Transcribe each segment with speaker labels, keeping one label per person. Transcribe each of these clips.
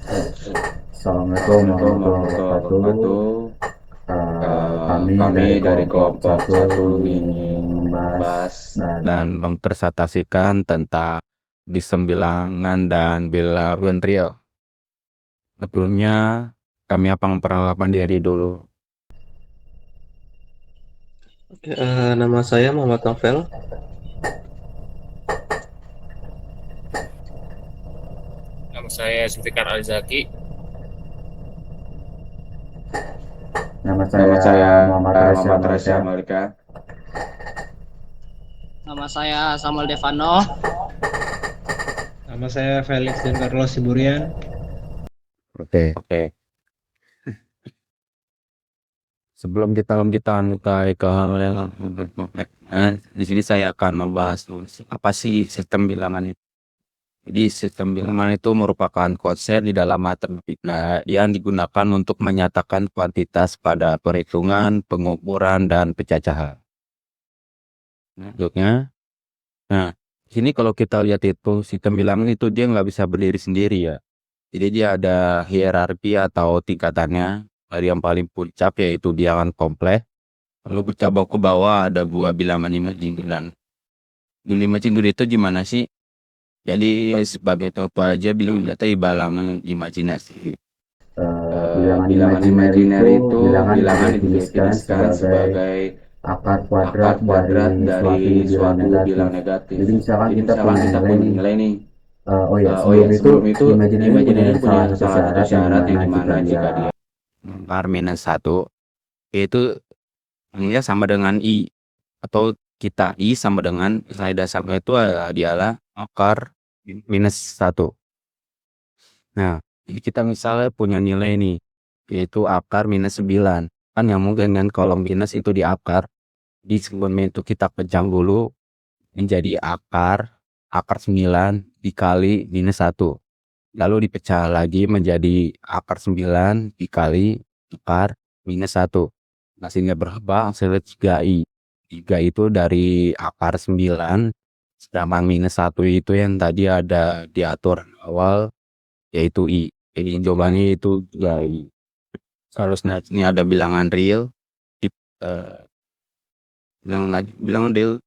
Speaker 1: Assalamualaikum
Speaker 2: Assalamualaikum
Speaker 1: warahmatullahi
Speaker 2: warahmatullahi
Speaker 1: wabarakatuh.
Speaker 2: wabarakatuh.
Speaker 1: Kami
Speaker 2: Kami
Speaker 1: dari
Speaker 2: dari
Speaker 1: kelompok
Speaker 2: kelompok
Speaker 1: satu
Speaker 2: satu
Speaker 1: ingin
Speaker 2: ingin
Speaker 1: membahas
Speaker 2: membahas
Speaker 1: dan
Speaker 2: dan mempresentasikan tentang bilangan dan bilangan real. Sebelumnya, kami akan memperkenalkan diri dulu.
Speaker 3: Oke, nama saya Muhammad Novel.
Speaker 4: Nama saya Zulfikar Alzaki.
Speaker 1: nama
Speaker 2: Nama
Speaker 1: saya
Speaker 2: saya
Speaker 1: Muhammad Resya
Speaker 2: Muhammad Rasya
Speaker 1: Malika.
Speaker 2: Malika.
Speaker 5: Nama saya Samuel Devano.
Speaker 6: Nama saya Felix dan Carlos Siburian.
Speaker 2: Oke. Sebelum kita mulai ke hal yang di sini saya akan membahas dulu apa sih sistem bilangan itu. Jadi sistem bilangan itu merupakan konsep di dalam matematika yang digunakan untuk menyatakan kuantitas pada perhitungan, pengukuran, dan pencacahan. Maksudnya, nah, di sini kalau kita lihat itu sistem bilangan itu dia nggak bisa berdiri sendiri ya. Jadi dia ada hierarki atau tingkatannya. Dari yang paling puncak yaitu bilangan kompleks. Lalu bercabang ke bawah ada buah bilangan imajiner. Di imajiner itu gimana sih? Jadi sebagai contoh aja bilang data bilangan imajinasi.
Speaker 1: Bilangan
Speaker 2: Bilangan
Speaker 1: imajiner
Speaker 2: imajiner
Speaker 1: itu
Speaker 2: itu
Speaker 1: bilangan yang
Speaker 2: bilangan yang
Speaker 1: didefinisikan
Speaker 2: didefinisikan
Speaker 1: sebagai
Speaker 2: sebagai
Speaker 1: akar kuadrat
Speaker 2: akar kuadrat
Speaker 1: dari suatu
Speaker 2: dari
Speaker 1: bilang
Speaker 2: suatu
Speaker 1: negatif.
Speaker 2: bilang negatif.
Speaker 1: Jadi misalkan
Speaker 2: Jadi
Speaker 1: kita
Speaker 2: misalkan
Speaker 1: punya
Speaker 2: kita
Speaker 1: nilai
Speaker 2: punya
Speaker 1: nih.
Speaker 2: nilai nih.
Speaker 1: Oh ya,
Speaker 2: Oh
Speaker 1: sebelum
Speaker 2: ya,
Speaker 1: itu
Speaker 2: sebelum itu
Speaker 1: imajiner ini punya
Speaker 2: imajiner ini punya
Speaker 1: salah satu
Speaker 2: salah satu
Speaker 1: syarat yang
Speaker 2: syarat yang
Speaker 1: dimana jika
Speaker 2: dimana
Speaker 1: dia
Speaker 2: jika dia akar minus 1 yaitu ini sama dengan I atau kita I sama dengan nilai dasarnya itu adalah akar minus 1. Nah, jadi kita misalnya punya nilai nih, yaitu akar minus 9. Kan yang mungkin kan kalau minus itu di akar, di sebelum itu kita pejam dulu menjadi akar 9 dikali minus 1. Lalu dipecah lagi menjadi akar 9 dikali akar minus 1. Nah, sehingga berapa? Hasilnya 3i. 3 itu dari akar 9, sedangkan minus 1 itu yang tadi ada diatur awal, yaitu i. Jadi jawabannya itu 3i. Seharusnya ini ada bilangan real, eh, bilangan real,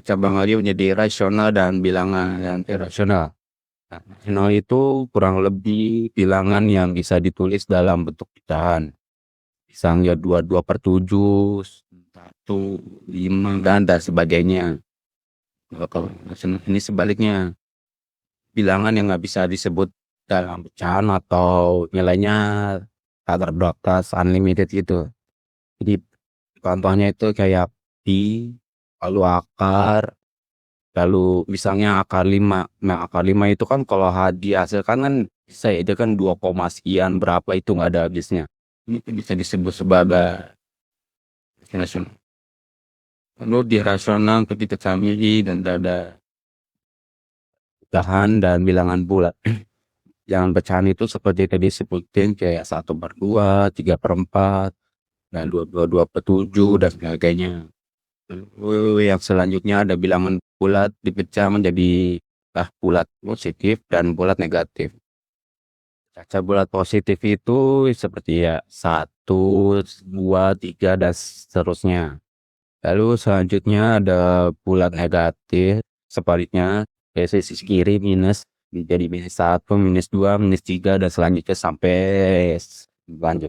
Speaker 2: cabang lagi menjadi rasional dan bilangan yang irasional. Nah, rasional itu kurang lebih bilangan yang bisa ditulis dalam bentuk pecahan. Misalnya 2/7, 1, 5, dan sebagainya. Kalau rasional ini sebaliknya. Bilangan yang nggak bisa disebut dalam pecahan atau nilainya tak terbatas, unlimited gitu. Jadi contohnya itu kayak pi, lalu akar, lalu misalnya akar 5. Nah, akar 5 itu kan kalau dihasilkan kan bisa ya, itu kan 2, sekian berapa itu nggak ada habisnya. Ini bisa disebut sebagai rasional. Lalu di rasional ketika kami dan ada pecahan dan bilangan bulat. Yang pecahan itu seperti tadi sebutin kayak 1/2, 3/4, dan 2/7 dan sebagainya. Lalu yang selanjutnya ada bilangan bulat dipecah menjadi bulat positif dan bulat negatif. Caca bulat positif itu seperti ya 1, 2, 3 dan seterusnya. Lalu selanjutnya ada bulat negatif, sebaliknya dari sisi kiri minus jadi minus 1, minus 2, minus 3 dan selanjutnya sampai lanjut.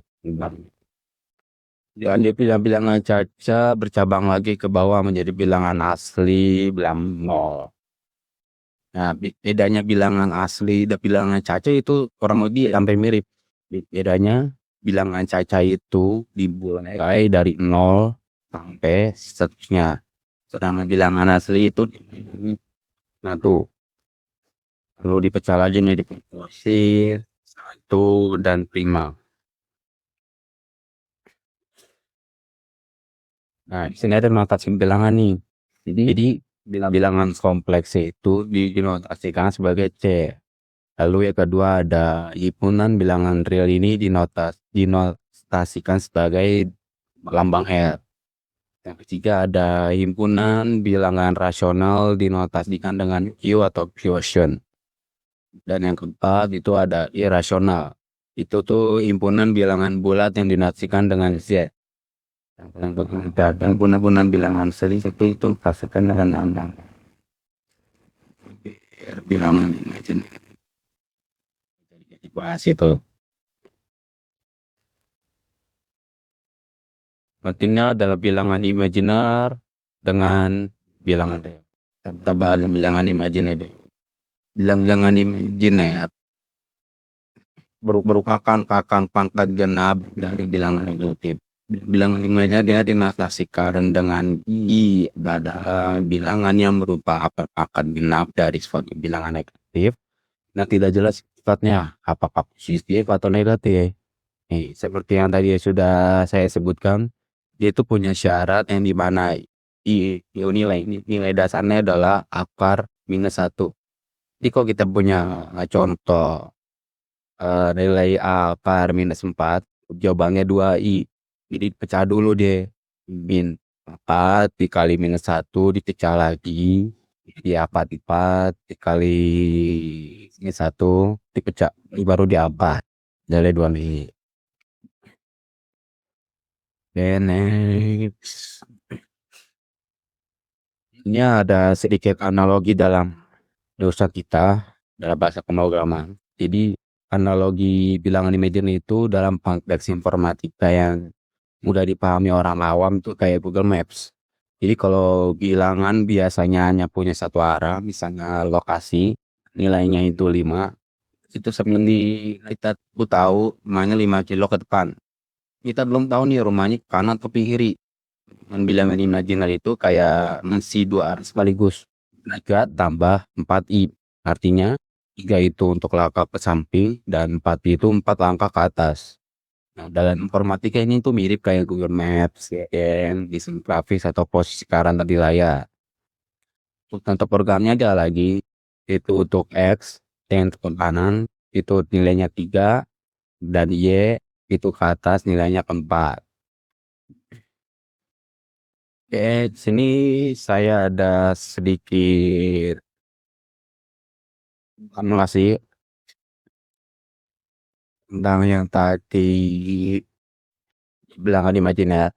Speaker 2: Jadi bilangan caca bercabang lagi ke bawah menjadi bilangan asli, bilangan nol. Nah, bedanya bilangan asli dan bilangan caca itu kurang lebih hampir mirip. Bedanya bilangan caca itu dimulai dari 0 sampai seterusnya. Sedangkan bilangan asli itu nah tuh perlu dipecah lagi menjadi komposisi 1 dan prima. Nah, di sini ada notasi bilangan nih. Jadi bilangan kompleks itu dinotasikan sebagai C. Lalu yang kedua ada himpunan bilangan real ini dinotasikan sebagai lambang R. Yang ketiga ada himpunan bilangan rasional dinotasikan dengan Q atau quotient. Dan yang keempat itu ada irasional. Itu tuh himpunan bilangan bulat yang dinarasikan dengan Z. Dan himpunan bilangan seri itu hasilkan dengan angka. Bilangan imajiner. Dibahas itu. Pentingnya adalah bilangan imajiner dengan bilangan real. Kita bahas bilangan imajiner. Bilangan imajiner merupakan pangkat genap dari bilangan reduktif. Bilangan imajiner dia dinarasikan dengan I pada bilangan yang merupakan pangkat genap dari suatu bilangan negatif. Nah, tidak jelas sifatnya apakah positif atau negatif. Seperti yang tadi sudah saya sebutkan, dia itu punya syarat yang dimana nilai dasarnya adalah akar minus 1. Jadi kalau kita punya contoh nilai akar minus 4, jawabannya 2i. Jadi pecah dulu deh. Min 4 dikali minus 1 dipecah lagi. Ya 4 dikali minus 1 dipecah. Baru diapat. Dari 2i. Dan next. Ini ada sedikit analogi dalam jurusan kita dalam bahasa pemrograman. Jadi analogi bilangan imajiner itu dalam konteks informatika yang mudah dipahami orang awam tuh kayak Google Maps. Jadi kalau bilangan biasanya hanya punya satu arah, misalnya lokasi, nilainya itu 5. Itu seperti kita tahu rumahnya 5 kilo ke depan. Kita belum tahu nih rumahnya ke kanan atau ke kiri. Dan bilangan imajiner itu kayak ngasih 2 arah sekaligus. 3 tambah 4i. Artinya 3 itu untuk langkah ke samping dan 4 itu 4 langkah ke atas. Nah, dalam informatika ini tuh mirip kayak Google Maps, desain grafis atau posisi kanan di layar. Untuk programnya ada lagi, itu untuk X yang ke kanan itu nilainya 3 dan Y itu ke atas nilainya 4. Oke, sini saya ada sedikit informasi tentang yang tadi bilangan imajiner.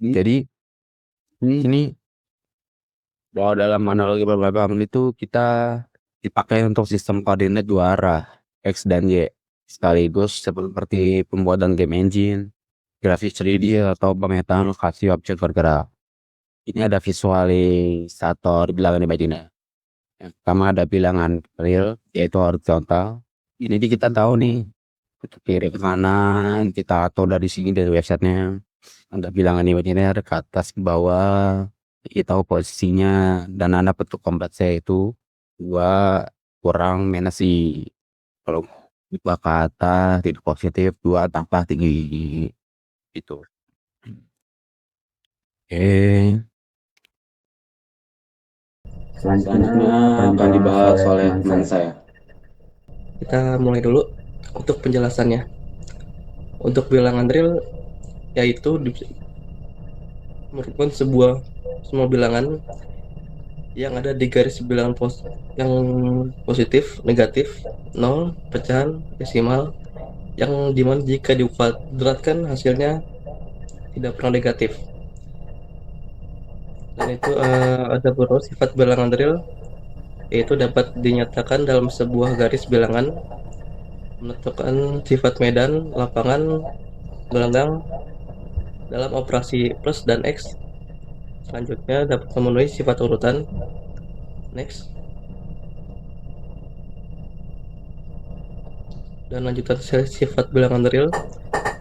Speaker 2: Jadi ini bahwa dalam analogi pemrograman itu kita dipakai untuk sistem koordinat 2 arah X dan Y sekaligus seperti pembuatan game engine, grafis 3D atau pemetaan lokasi objek bergerak. Ini ada visualisator bilangan imajiner. Yang pertama ada bilangan real yaitu horizontal. Ini kita tahu nih ke kiri ke kanan, kita atur dari sini dari websitenya. Ada bilangan imajiner ke atas ke bawah, kita tahu posisinya dan ada bentuk kompleksnya itu 2 kurang minus i. Kalau 2 ke atas tidak positif, 2 tambah tinggi itu. Oke. Selanjutnya akan dibahas oleh teman saya.
Speaker 3: Kita mulai dulu untuk penjelasannya. Untuk bilangan real yaitu merupakan semua bilangan yang ada di garis bilangan yang positif, negatif, 0, pecahan, desimal, yang dimana jika dikuadratkan hasilnya tidak pernah negatif. Dan itu ada beberapa sifat bilangan real, yaitu dapat dinyatakan dalam sebuah garis bilangan, menentukan sifat medan, lapangan, gelanggang dalam operasi plus dan X. Selanjutnya dapat memenuhi sifat urutan. Next. Dan lanjutan sifat bilangan real,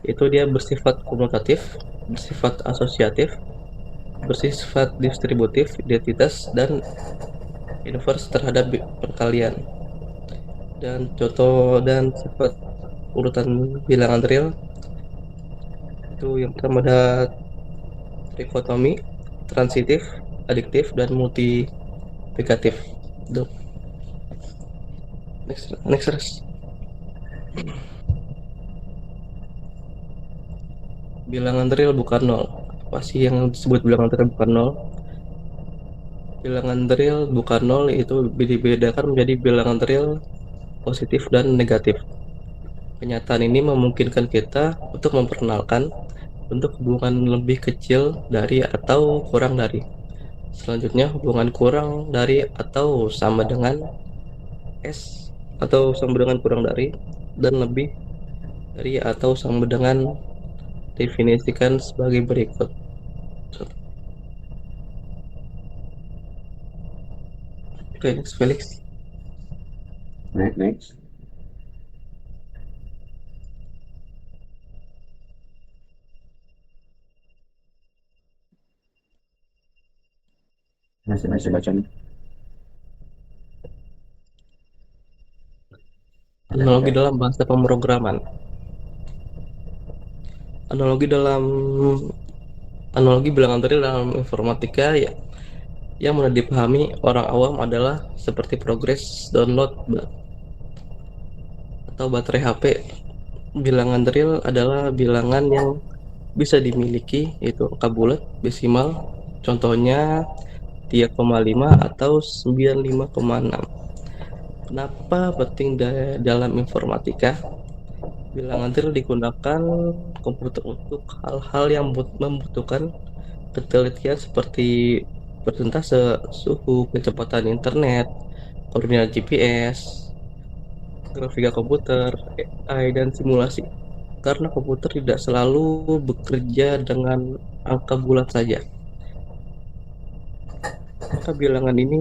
Speaker 3: itu dia bersifat komutatif, bersifat asosiatif, bersifat distributif, identitas, dan inverse terhadap perkalian. Dan contoh dan sifat urutan bilangan real itu yang pertama ada trikotomi, transitif, adiktif, dan multiplikatif. Next. Bilangan real bukan 0. Apa sih yang disebut bilangan real bukan 0? Bilangan real bukan nol, itu dibedakan menjadi bilangan real positif dan negatif. Kenyataan ini memungkinkan kita untuk memperkenalkan bentuk hubungan lebih kecil dari atau kurang dari. Selanjutnya, hubungan kurang dari atau sama dengan S atau sama dengan kurang dari, dan lebih dari atau sama dengan definisikan sebagai berikut. Felix.
Speaker 1: Next. Masih baca nih.
Speaker 3: Analogi dalam bahasa pemrograman. Analogi bilangan real dalam informatika ya, yang mudah dipahami orang awam adalah seperti progres download atau baterai HP. Bilangan real adalah bilangan yang bisa dimiliki, yaitu angka bulat, desimal, contohnya 3,5 atau 95,6. Kenapa penting dalam informatika? Bilangan real digunakan komputer untuk hal-hal yang membutuhkan ketelitian seperti persentase, suhu, kecepatan internet, koordinat GPS, grafika komputer, AI, dan simulasi. Karena komputer tidak selalu bekerja dengan angka bulat saja, maka bilangan ini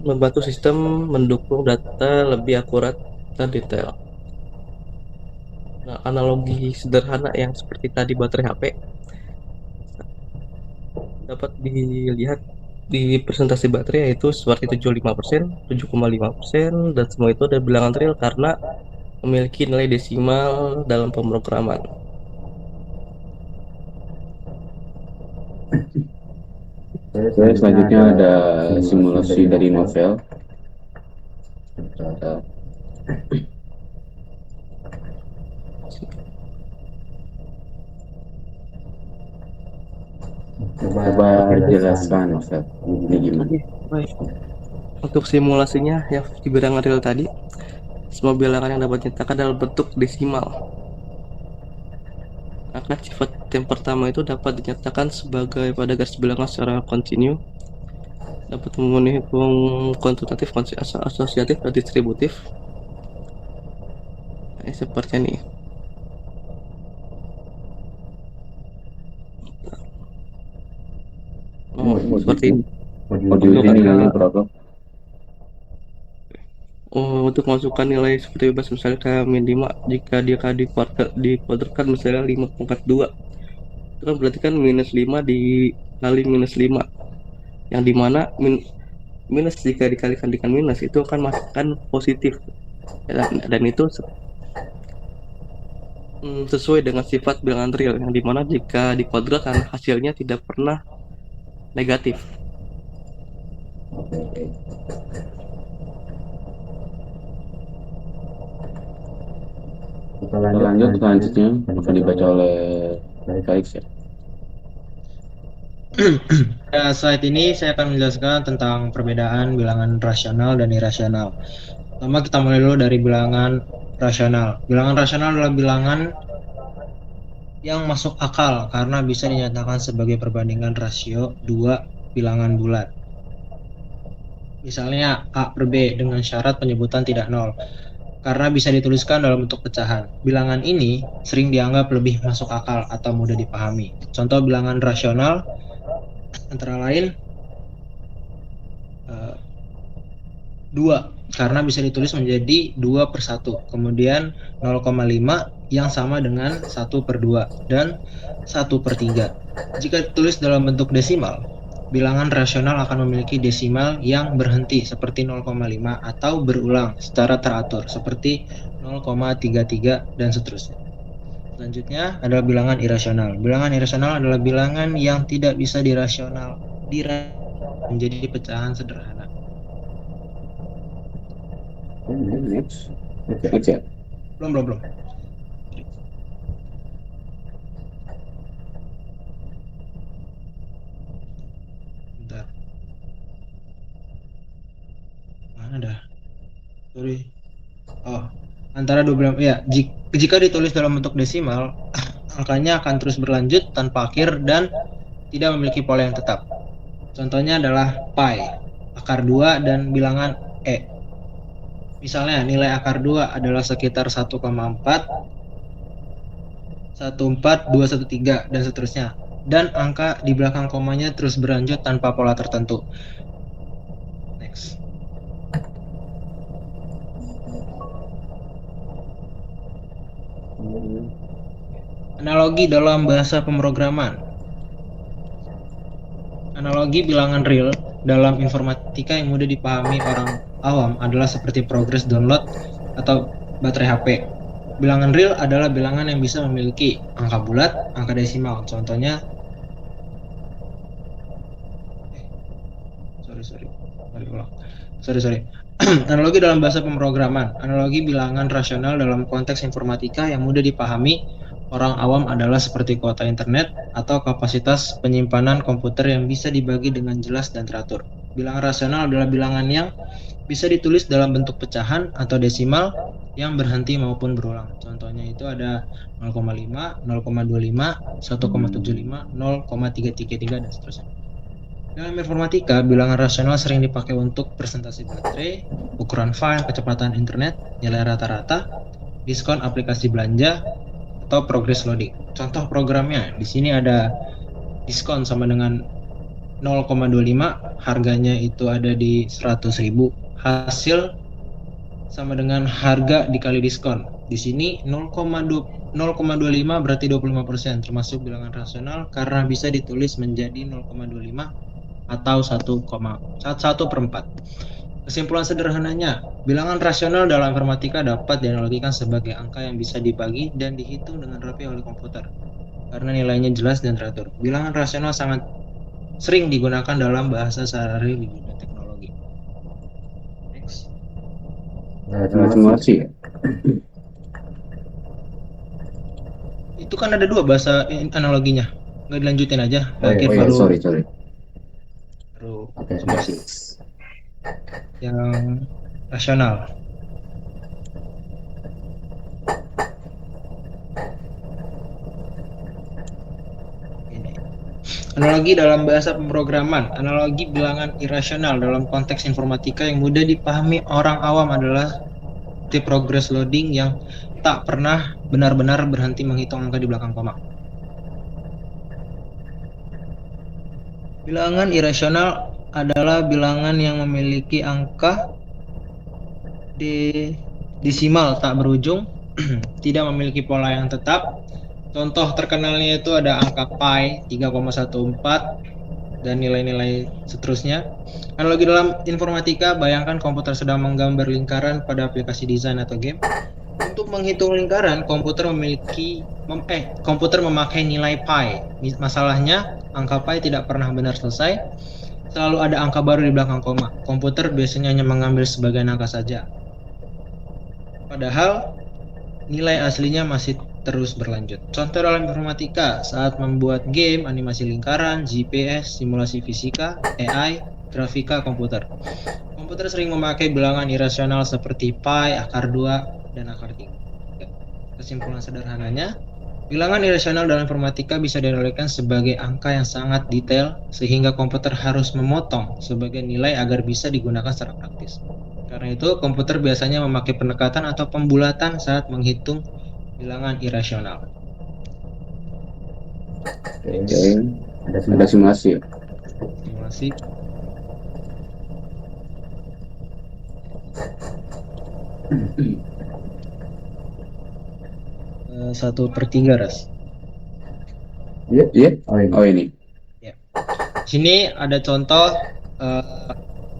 Speaker 3: membantu sistem mendukung data lebih akurat dan detail. Nah, analogi sederhana yang seperti tadi baterai HP dapat dilihat di presentasi baterai, yaitu seperti 75%, 7,5%, dan semua itu ada bilangan real karena memiliki nilai desimal dalam pemrograman.
Speaker 2: Selanjutnya ada simulasi dari novel. Coba jelaskan novel ini gimana?
Speaker 3: Baik. Untuk simulasinya yang di bilangan real tadi, semua bilangan yang dapat dinyatakan dalam bentuk desimal. Maka sifat yang pertama itu dapat dinyatakan sebagai pada garis bilangan secara kontinu, dapat memenuhi hukum kuantitatif, asosiatif, dan distributif. Seperti ini. Seperti ini.
Speaker 2: Audio ini nilainya berapa?
Speaker 3: Untuk masukkan nilai seperti bebas, misalnya kayak min 5, jika dia dikuadratkan misalnya 5/2, itu kan berarti kan minus 5 dikali minus 5, yang dimana minus jika dikalikan dengan minus itu akan masukkan positif, dan itu sesuai dengan sifat bilangan real, yang dimana jika dikuadratkan hasilnya tidak pernah negatif.
Speaker 2: Selanjutnya akan dibaca oleh Felix ya.
Speaker 6: Slide ini saya akan menjelaskan tentang perbedaan bilangan rasional dan irasional. Pertama kita mulai dulu dari bilangan rasional. Bilangan rasional adalah bilangan yang masuk akal karena bisa dinyatakan sebagai perbandingan rasio dua bilangan bulat. Misalnya A per B dengan syarat penyebutan tidak nol, karena bisa dituliskan dalam bentuk pecahan. Bilangan ini sering dianggap lebih masuk akal atau mudah dipahami. Contoh bilangan rasional antara lain 2, karena bisa ditulis menjadi 2/1. Kemudian 0,5 yang sama dengan 1/2 dan 1/3. Jika ditulis dalam bentuk desimal, bilangan rasional akan memiliki desimal yang berhenti seperti 0,5 atau berulang secara teratur seperti 0,33 dan seterusnya. Selanjutnya adalah bilangan irasional. Bilangan irasional adalah bilangan yang tidak bisa dirasional menjadi pecahan sederhana.
Speaker 2: Next.
Speaker 6: Belum. Sorry. Oh, antara 25 ya, jika ditulis dalam bentuk desimal, angkanya akan terus berlanjut tanpa akhir dan tidak memiliki pola yang tetap. Contohnya adalah pi, akar 2 dan bilangan e. Misalnya nilai akar 2 adalah sekitar 1,4, 14213 dan seterusnya. Dan angka di belakang komanya terus berlanjut tanpa pola tertentu. Next. Analogi dalam bahasa pemrograman. Analogi bilangan real dalam informatika yang mudah dipahami orang awam adalah seperti progres download atau baterai HP. Bilangan real adalah bilangan yang bisa memiliki angka bulat, angka desimal. Contohnya sorry. Analogi dalam bahasa pemrograman. Analogi bilangan rasional dalam konteks informatika yang mudah dipahami orang awam adalah seperti kuota internet atau kapasitas penyimpanan komputer yang bisa dibagi dengan jelas dan teratur. Bilangan rasional adalah bilangan yang bisa ditulis dalam bentuk pecahan atau desimal yang berhenti maupun berulang. Contohnya itu ada 0,5, 0,25, 1,75, 0,333 dan seterusnya. Dalam informatika, bilangan rasional sering dipakai untuk presentasi baterai, ukuran file, kecepatan internet, nilai rata-rata, diskon aplikasi belanja, atau progress loading. Contoh programnya, di sini ada diskon sama dengan 0,25, harganya itu ada di 100.000, hasil sama dengan harga dikali diskon. Di sini 0,25 berarti 25%, termasuk bilangan rasional karena bisa ditulis menjadi 0,25 atau 1/4. Kesimpulan sederhananya, bilangan rasional dalam informatika dapat dianalogikan sebagai angka yang bisa dibagi dan dihitung dengan rapi oleh komputer karena nilainya jelas dan teratur. Bilangan rasional sangat sering digunakan dalam bahasa sehari-hari di dunia teknologi. Next.
Speaker 1: Terima kasih.
Speaker 6: Itu kan ada 2 bahasa analoginya, nggak dilanjutin aja. Akhir
Speaker 1: Oh,
Speaker 6: baru
Speaker 1: sorry.
Speaker 6: baru
Speaker 1: Oke,
Speaker 6: yang rasional. Ini. Analogi dalam bahasa pemrograman. Analogi bilangan irasional dalam konteks informatika yang mudah dipahami orang awam adalah seperti progress loading yang tak pernah benar-benar berhenti menghitung angka di belakang koma. Bilangan irasional adalah bilangan yang memiliki angka desimal tak berujung, tidak memiliki pola yang tetap. Contoh terkenalnya itu ada angka pi 3,14 dan nilai-nilai seterusnya. Analogi dalam informatika, bayangkan komputer sedang menggambar lingkaran pada aplikasi desain atau game. Untuk menghitung lingkaran, komputer memakai nilai pi. Masalahnya, angka pi tidak pernah benar selesai. Selalu ada angka baru di belakang koma. Komputer biasanya hanya mengambil sebagian angka saja. Padahal, nilai aslinya masih terus berlanjut. Contoh dalam informatika, saat membuat game, animasi lingkaran, GPS, simulasi fisika, AI, grafika komputer. Komputer sering memakai bilangan irasional seperti pi, akar 2, dan akar 3. Kesimpulan sederhananya, bilangan irasional dalam informatika bisa dianalogikan sebagai angka yang sangat detail sehingga komputer harus memotong sebagai nilai agar bisa digunakan secara praktis. Karena itu, komputer biasanya memakai pendekatan atau pembulatan saat menghitung bilangan irasional.
Speaker 1: Ada simulasi.
Speaker 6: Simulasi. Satu per 3, Ras.
Speaker 1: Iya. Oh, ini.
Speaker 6: Sini ada contoh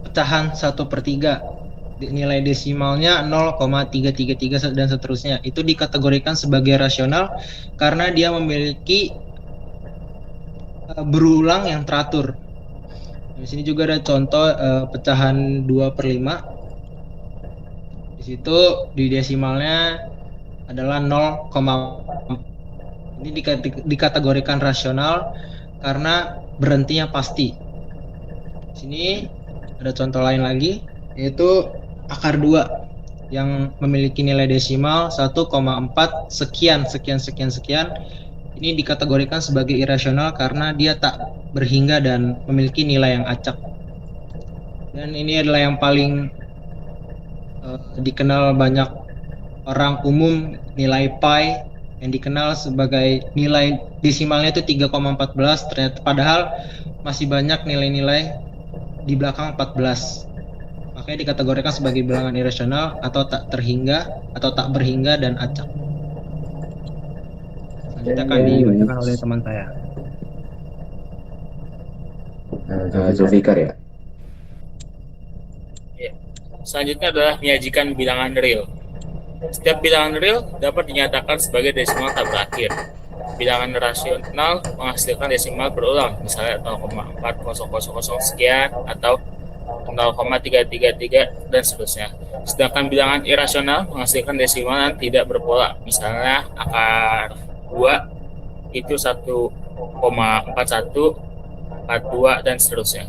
Speaker 6: pecahan 1/3. Nilai desimalnya 0,333 dan seterusnya. Itu dikategorikan sebagai rasional karena dia memiliki berulang yang teratur. Di sini juga ada contoh pecahan 2/5. Di situ di desimalnya adalah 0, ini dikategorikan rasional karena berhentinya pasti. Di sini ada contoh lain lagi, yaitu akar 2. yang memiliki nilai desimal 1,4 sekian sekian sekian sekian. Ini dikategorikan sebagai irasional karena dia tak berhingga dan memiliki nilai yang acak. Dan ini adalah yang paling dikenal banyak orang umum, nilai pi yang dikenal sebagai nilai desimalnya itu 3,14, ternyata padahal masih banyak nilai-nilai di belakang 14. Makanya dikategorikan sebagai bilangan irasional atau tak terhingga atau tak berhingga dan acak. Selanjutnya akan dibacakan oleh teman saya.
Speaker 1: Zulfikar ya.
Speaker 4: Selanjutnya adalah menyajikan bilangan real. Setiap bilangan real dapat dinyatakan sebagai desimal tak berakhir. Bilangan rasional menghasilkan desimal berulang, misalnya 0,4000 sekian atau 0,333 dan seterusnya. Sedangkan bilangan irasional menghasilkan desimal yang tidak berpola, misalnya akar 2 itu 1,41, 42 dan seterusnya.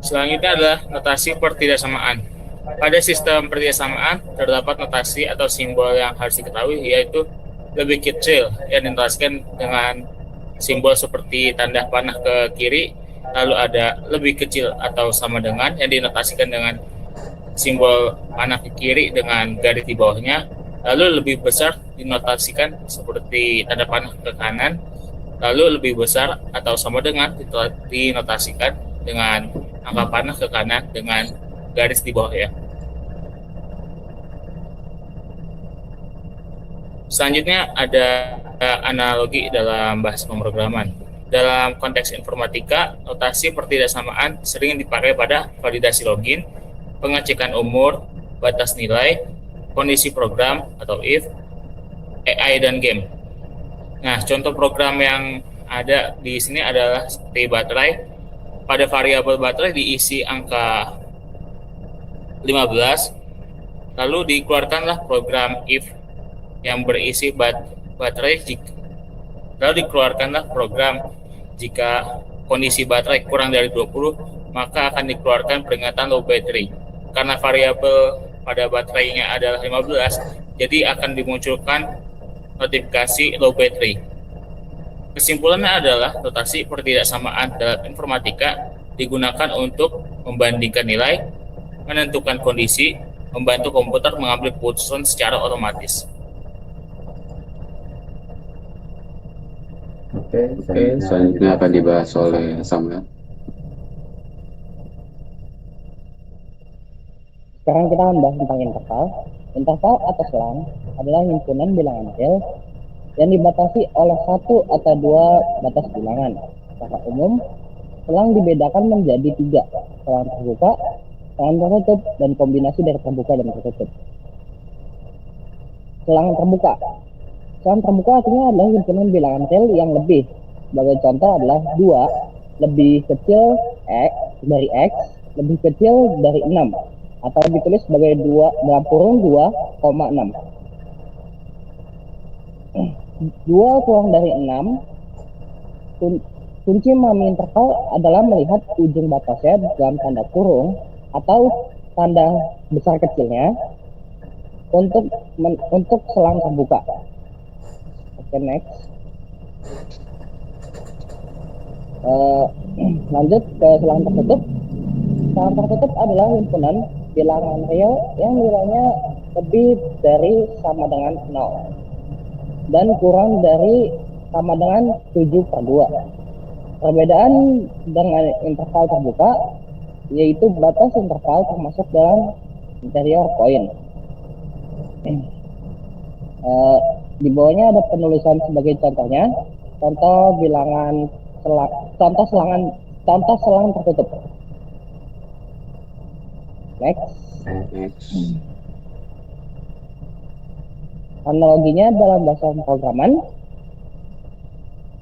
Speaker 4: Selanjutnya adalah notasi pertidaksamaan. Pada sistem pertidaksamaan terdapat notasi atau simbol yang harus diketahui, yaitu lebih kecil yang dinotasikan dengan simbol seperti tanda panah ke kiri, lalu ada lebih kecil atau sama dengan yang dinotasikan dengan simbol panah ke kiri dengan garis di bawahnya, lalu lebih besar dinotasikan seperti tanda panah ke kanan, lalu lebih besar atau sama dengan dinotasikan dengan angka panah ke kanan dengan garis di bawah ya. Selanjutnya ada analogi dalam bahasa pemrograman. Dalam konteks informatika, notasi pertidaksamaan sering dipakai pada validasi login, pengecekan umur, batas nilai, kondisi program atau if, AI dan game. Nah, contoh program yang ada di sini adalah seperti baterai. Pada variabel baterai diisi angka 15, lalu dikeluarkanlah program if yang berisi baterai, lalu dikeluarkanlah program jika kondisi baterai kurang dari 20, maka akan dikeluarkan peringatan low battery. Karena variabel pada baterainya adalah 15, jadi akan dimunculkan notifikasi low battery. Kesimpulannya adalah notasi pertidaksamaan dalam informatika digunakan untuk membandingkan nilai, menentukan kondisi, membantu komputer mengambil keputusan secara otomatis.
Speaker 1: Oke, selanjutnya akan dibahas oleh Samuel.
Speaker 7: Sekarang kita akan bahas tentang interval. Interval atau selang adalah himpunan bilangan real yang dibatasi oleh satu atau dua batas bilangan. Secara umum, selang dibedakan menjadi 3, selang terbuka, selang tertutup, dan kombinasi dari terbuka dan tertutup. Selang terbuka. Selang terbuka artinya adalah himpunan bilangan real yang lebih. Sebagai contoh adalah 2 lebih kecil dari X, lebih kecil dari 6, atau ditulis sebagai 2,6. 2 kurang dari 6, kunci memahami interval adalah melihat ujung batasnya dalam tanda kurung atau tanda besar kecilnya untuk selang terbuka. Oke, next. Lanjut ke selang tertutup. Selang tertutup adalah himpunan bilangan real yang nilainya lebih dari sama dengan 0 dan kurang dari sama dengan 7/2. Perbedaan dengan interval terbuka yaitu batas interval termasuk dalam interior point. Di bawahnya ada penulisan sebagai contohnya. Contoh bilangan contoh selang tertutup. Next. Analoginya dalam bahasa pemrograman,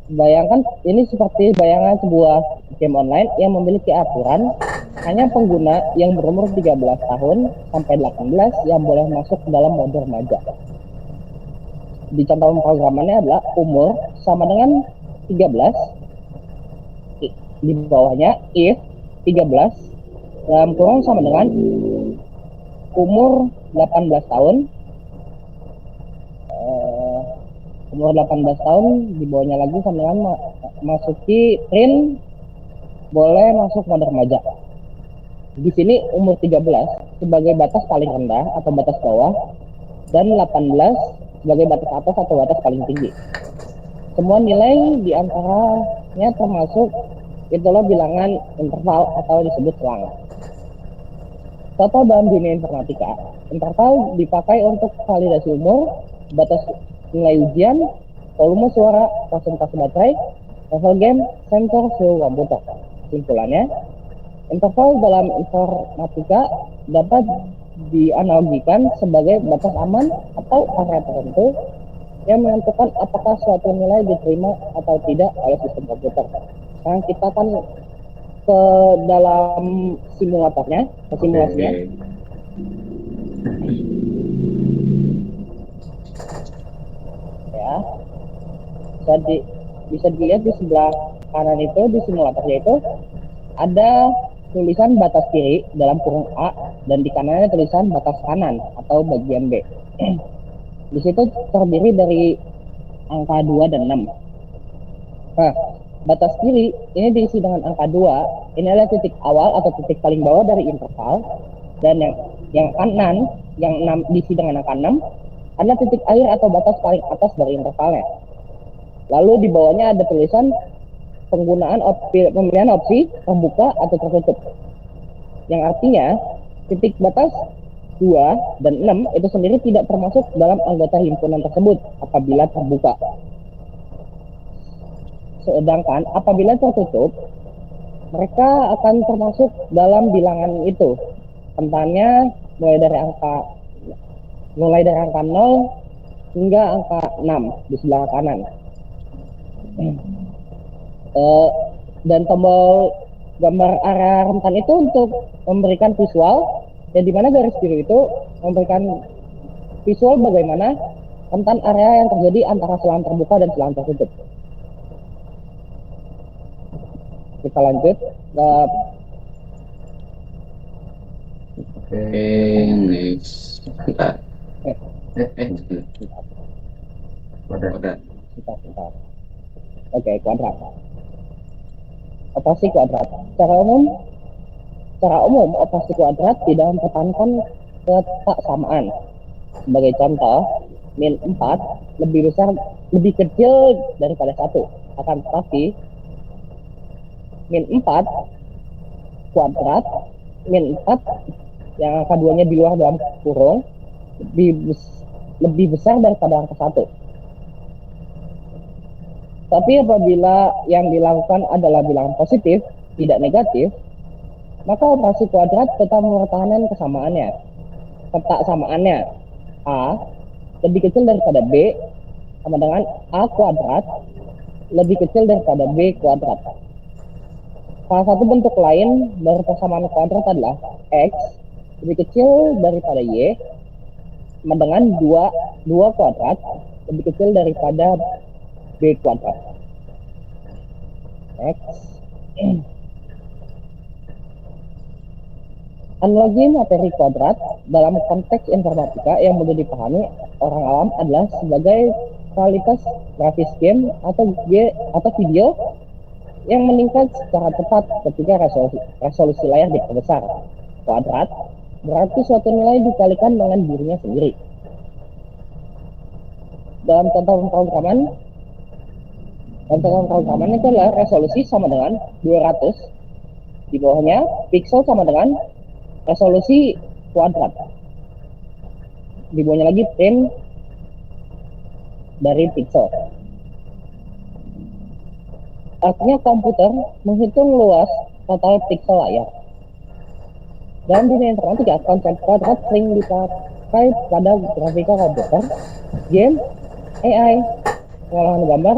Speaker 7: bayangkan ini seperti bayangan sebuah game online yang memiliki aturan hanya pengguna yang berumur 13 tahun sampai 18 yang boleh masuk ke dalam mode remaja. Di contoh pemrogramannya adalah umur sama dengan 13, di bawahnya if 13 dalam kurung sama dengan umur 18 tahun. Umur 18 tahun, di bawahnya lagi sama dengan masuki trin, boleh masuk mode remaja. Di sini umur 13 sebagai batas paling rendah atau batas bawah, dan 18 sebagai batas atas atau batas paling tinggi. Semua nilai di antaranya termasuk itulah bilangan interval atau disebut selang. Contoh dalam dunia informatika, interval dipakai untuk validasi umur, batas nilai ujian, volume suara, persentase baterai, level game, sensor suhu komputer. Kesimpulannya, interval dalam informatika dapat dianalogikan sebagai batas aman atau area tertentu yang menentukan apakah suatu nilai diterima atau tidak oleh sistem komputer. Sekarang kita akan ke dalam simulatornya, ke simulasinya. Ya, bisa dilihat di sebelah kanan itu, di simulatornya itu ada tulisan batas kiri dalam kurung A, dan di kanannya tulisan batas kanan atau bagian B. Di situ terdiri dari angka 2 dan 6. Nah, batas kiri ini diisi dengan angka 2. Ini adalah titik awal atau titik paling bawah dari interval, dan yang kanan, yang 6 diisi dengan angka 6 adalah titik akhir atau batas paling atas dari intervalnya. Lalu di bawahnya ada tulisan pemilihan opsi terbuka atau tertutup, yang artinya titik batas 2 dan 6 itu sendiri tidak termasuk dalam anggota himpunan tersebut apabila terbuka. Sedangkan apabila tertutup, mereka akan termasuk dalam bilangan itu. Rentannya mulai dari angka 0 hingga angka 6 di sebelah kanan. Dan tombol gambar area rentan itu untuk memberikan visual, dan di mana garis biru itu memberikan visual bagaimana rentan area yang terjadi antara selang terbuka dan selang tertutup. Kita lanjut.
Speaker 1: Next. Bentar. Udah.
Speaker 7: Bentar. Oke, kuadrat. Operasi kuadrat. Secara umum, operasi kuadrat tidak mempertahankan kesamaan. Sebagai contoh, min 4 lebih kecil daripada 1. Akan tetapi, min 4 kuadrat, min 4 yang angka 2-nya di luar dalam kurung lebih besar daripada angka 1. Tapi apabila yang dilakukan adalah bilangan positif, tidak negatif, maka operasi kuadrat tetap mempertahankan kesamaannya. Letak samaannya A lebih kecil daripada B sama dengan A kuadrat lebih kecil daripada B kuadrat. Salah satu bentuk lain dari persamaan kuadrat adalah X lebih kecil daripada Y sama dengan 2 kuadrat lebih kecil daripada B kuadrat. X. Analogi materi kuadrat dalam konteks informatika yang mudah dipahami orang awam adalah sebagai kualitas grafis game atau video yang meningkat secara cepat ketika resolusi layar diperbesar. Kuadrat berarti suatu nilai dikalikan dengan dirinya sendiri. Dalam contoh pemrograman itu adalah resolusi sama dengan 200, di bawahnya pixel sama dengan resolusi kuadrat, di bawahnya lagi trim dari pixel. Artinya komputer menghitung luas total pixel layar. Dalam dunia informatika, konsep kuadrat sering dipakai pada grafika komputer, game, AI, pengolahan gambar,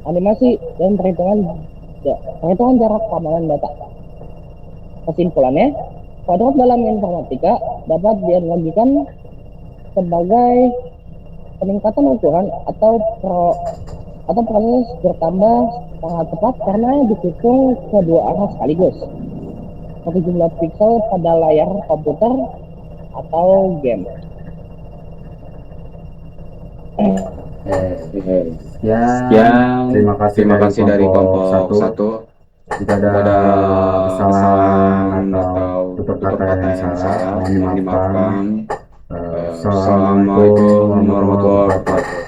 Speaker 7: animasi, dan perhitungan jarak keamanan data. Kesimpulannya, kuadrat dalam informatika dapat dianalogikan sebagai peningkatan ukuran atau proses bertambah sangat cepat karena dihitung kedua arah sekaligus. satu jumlah pixel pada layar komputer atau game.
Speaker 1: Sekian, terima kasih dari kelompok 1.
Speaker 8: Jika ada kesalahan atau tutur kata yang salah, mohon dimaafkan. Assalamualaikum warahmatullahi wabarakatuh.